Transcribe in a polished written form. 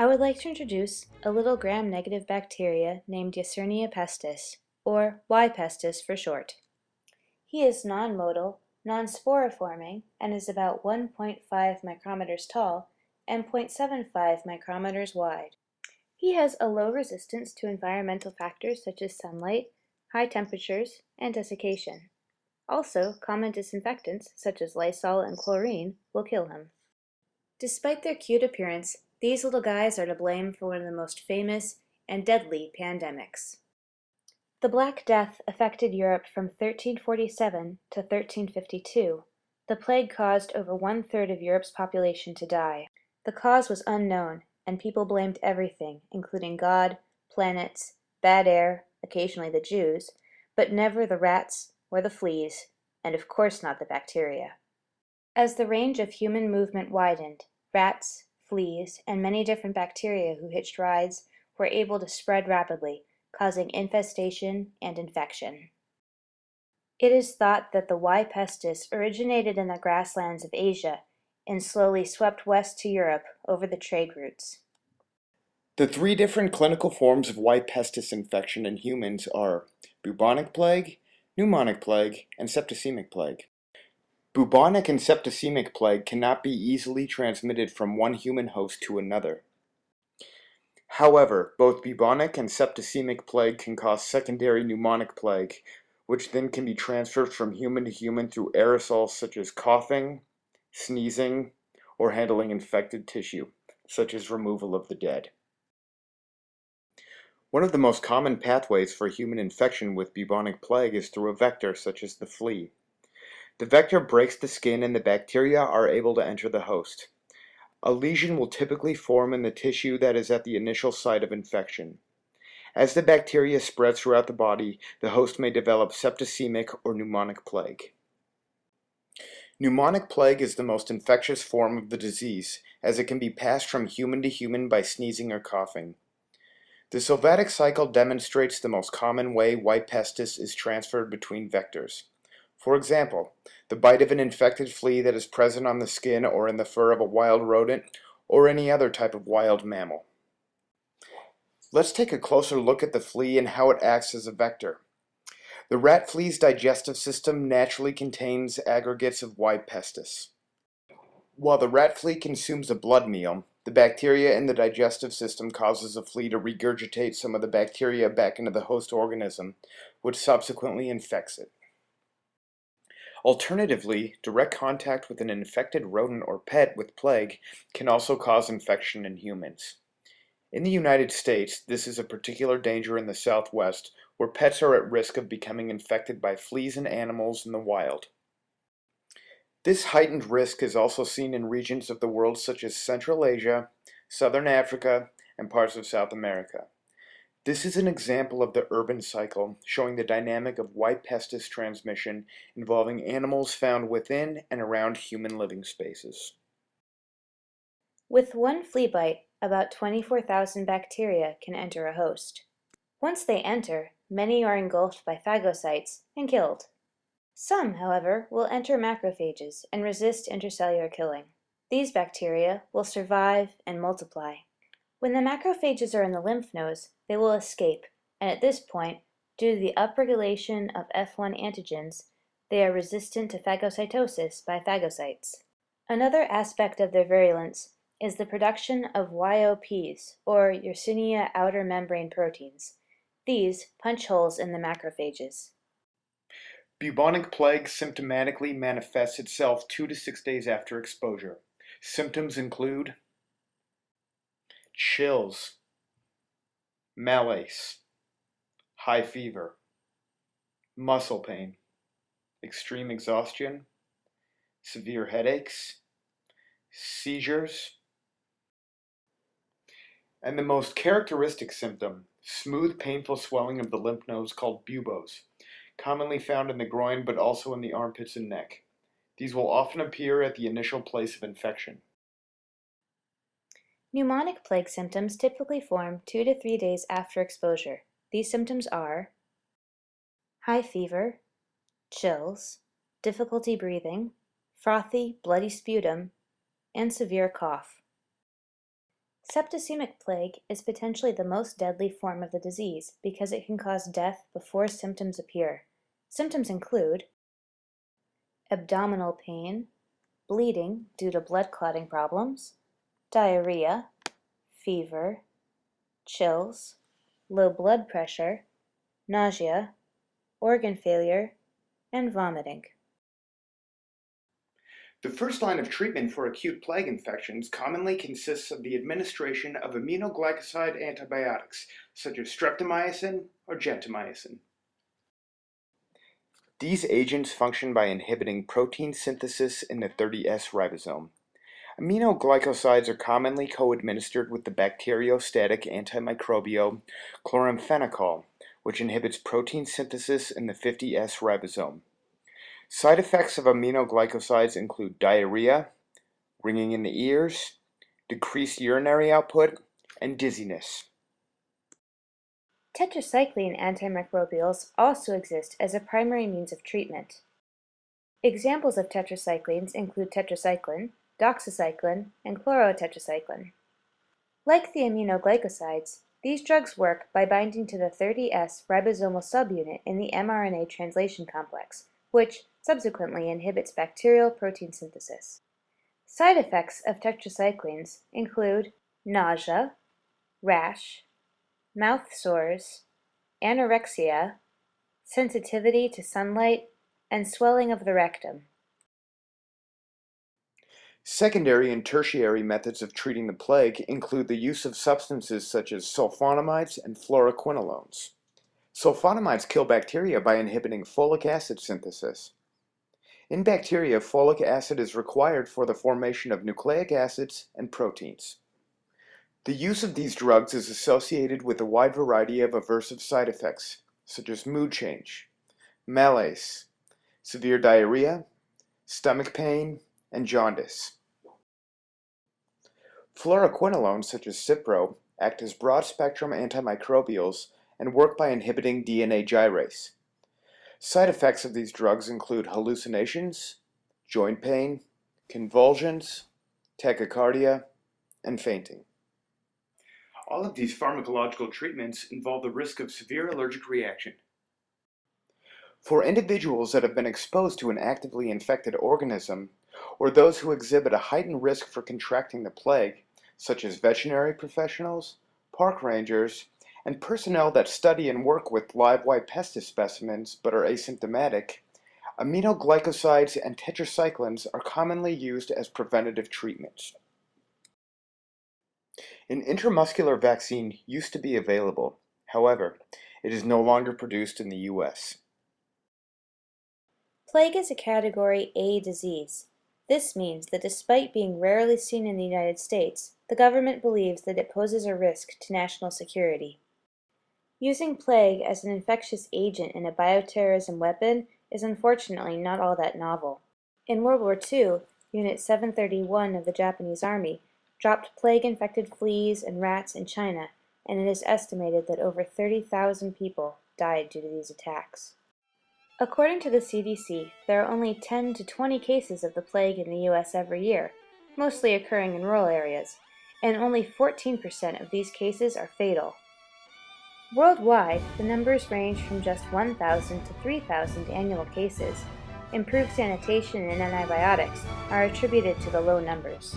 I would like to introduce a little gram-negative bacteria named Yersinia pestis, or Y. pestis for short. He is non-motile, non-sporiforming, and is about 1.5 micrometers tall and 0.75 micrometers wide. He has a low resistance to environmental factors such as sunlight, high temperatures, and desiccation. Also, common disinfectants such as Lysol and chlorine will kill him. Despite their cute appearance, these little guys are to blame for one of the most famous and deadly pandemics. The Black Death affected Europe from 1347 to 1352. The plague caused over one-third of Europe's population to die. The cause was unknown, and people blamed everything, including God, planets, bad air, occasionally the Jews, but never the rats or the fleas, and of course not the bacteria. As the range of human movement widened, rats, fleas, and many different bacteria who hitched rides were able to spread rapidly, causing infestation and infection. It is thought that the Y. pestis originated in the grasslands of Asia and slowly swept west to Europe over the trade routes. The three different clinical forms of Y. pestis infection in humans are bubonic plague, pneumonic plague, and septicemic plague. Bubonic and septicemic plague cannot be easily transmitted from one human host to another. However, both bubonic and septicemic plague can cause secondary pneumonic plague, which then can be transferred from human to human through aerosols such as coughing, sneezing, or handling infected tissue, such as removal of the dead. One of the most common pathways for human infection with bubonic plague is through a vector such as the flea. The vector breaks the skin and the bacteria are able to enter the host. A lesion will typically form in the tissue that is at the initial site of infection. As the bacteria spread throughout the body, the host may develop septicemic or pneumonic plague. Pneumonic plague is the most infectious form of the disease, as it can be passed from human to human by sneezing or coughing. The sylvatic cycle demonstrates the most common way Y. pestis is transferred between vectors. For example, the bite of an infected flea that is present on the skin or in the fur of a wild rodent or any other type of wild mammal. Let's take a closer look at the flea and how it acts as a vector. The rat flea's digestive system naturally contains aggregates of Y. pestis. While the rat flea consumes a blood meal, the bacteria in the digestive system causes the flea to regurgitate some of the bacteria back into the host organism, which subsequently infects it. Alternatively, direct contact with an infected rodent or pet with plague can also cause infection in humans. In the United States, this is a particular danger in the Southwest, where pets are at risk of becoming infected by fleas and animals in the wild. This heightened risk is also seen in regions of the world such as Central Asia, Southern Africa, and parts of South America. This is an example of the urban cycle, showing the dynamic of Y. pestis transmission involving animals found within and around human living spaces. With one flea bite, about 24,000 bacteria can enter a host. Once they enter, many are engulfed by phagocytes and killed. Some, however, will enter macrophages and resist intercellular killing. These bacteria will survive and multiply. When the macrophages are in the lymph nodes, they will escape, and at this point, due to the upregulation of F1 antigens, they are resistant to phagocytosis by phagocytes. Another aspect of their virulence is the production of YOPs, or Yersinia outer membrane proteins. These punch holes in the macrophages. Bubonic plague symptomatically manifests itself 2 to 6 days after exposure. Symptoms include chills, malaise, high fever, muscle pain, extreme exhaustion, severe headaches, seizures, and the most characteristic symptom, smooth painful swelling of the lymph nodes called buboes, commonly found in the groin but also in the armpits and neck. These will often appear at the initial place of infection. Pneumonic plague symptoms typically form 2 to 3 days after exposure. These symptoms are high fever, chills, difficulty breathing, frothy, bloody sputum, and severe cough. Septicemic plague is potentially the most deadly form of the disease because it can cause death before symptoms appear. Symptoms include abdominal pain, bleeding due to blood clotting problems, diarrhea, fever, chills, low blood pressure, nausea, organ failure, and vomiting. The first line of treatment for acute plague infections commonly consists of the administration of aminoglycoside antibiotics, such as streptomycin or gentamicin. These agents function by inhibiting protein synthesis in the 30S ribosome. Aminoglycosides are commonly co-administered with the bacteriostatic antimicrobial chloramphenicol, which inhibits protein synthesis in the 50S ribosome. Side effects of aminoglycosides include diarrhea, ringing in the ears, decreased urinary output, and dizziness. Tetracycline antimicrobials also exist as a primary means of treatment. Examples of tetracyclines include tetracycline, doxycycline, and chlorotetracycline. Like the aminoglycosides, these drugs work by binding to the 30S ribosomal subunit in the mRNA translation complex, which subsequently inhibits bacterial protein synthesis. Side effects of tetracyclines include nausea, rash, mouth sores, anorexia, sensitivity to sunlight, and swelling of the rectum. Secondary and tertiary methods of treating the plague include the use of substances such as sulfonamides and fluoroquinolones. Sulfonamides kill bacteria by inhibiting folic acid synthesis. In bacteria, folic acid is required for the formation of nucleic acids and proteins. The use of these drugs is associated with a wide variety of aversive side effects, such as mood change, malaise, severe diarrhea, stomach pain, and jaundice. Fluoroquinolones such as Cipro act as broad-spectrum antimicrobials and work by inhibiting DNA gyrase. Side effects of these drugs include hallucinations, joint pain, convulsions, tachycardia, and fainting. All of these pharmacological treatments involve the risk of severe allergic reaction. For individuals that have been exposed to an actively infected organism, or those who exhibit a heightened risk for contracting the plague, such as veterinary professionals, park rangers, and personnel that study and work with live white pestis specimens but are asymptomatic, aminoglycosides and tetracyclines are commonly used as preventative treatments. An intramuscular vaccine used to be available. However, it is no longer produced in the U.S. Plague is a Category A disease. This means that despite being rarely seen in the United States, the government believes that it poses a risk to national security. Using plague as an infectious agent in a bioterrorism weapon is unfortunately not all that novel. In World War II, Unit 731 of the Japanese Army dropped plague-infected fleas and rats in China, and it is estimated that over 30,000 people died due to these attacks. According to the CDC, there are only 10 to 20 cases of the plague in the U.S. every year, mostly occurring in rural areas, and only 14% of these cases are fatal. Worldwide, the numbers range from just 1,000 to 3,000 annual cases. Improved sanitation and antibiotics are attributed to the low numbers.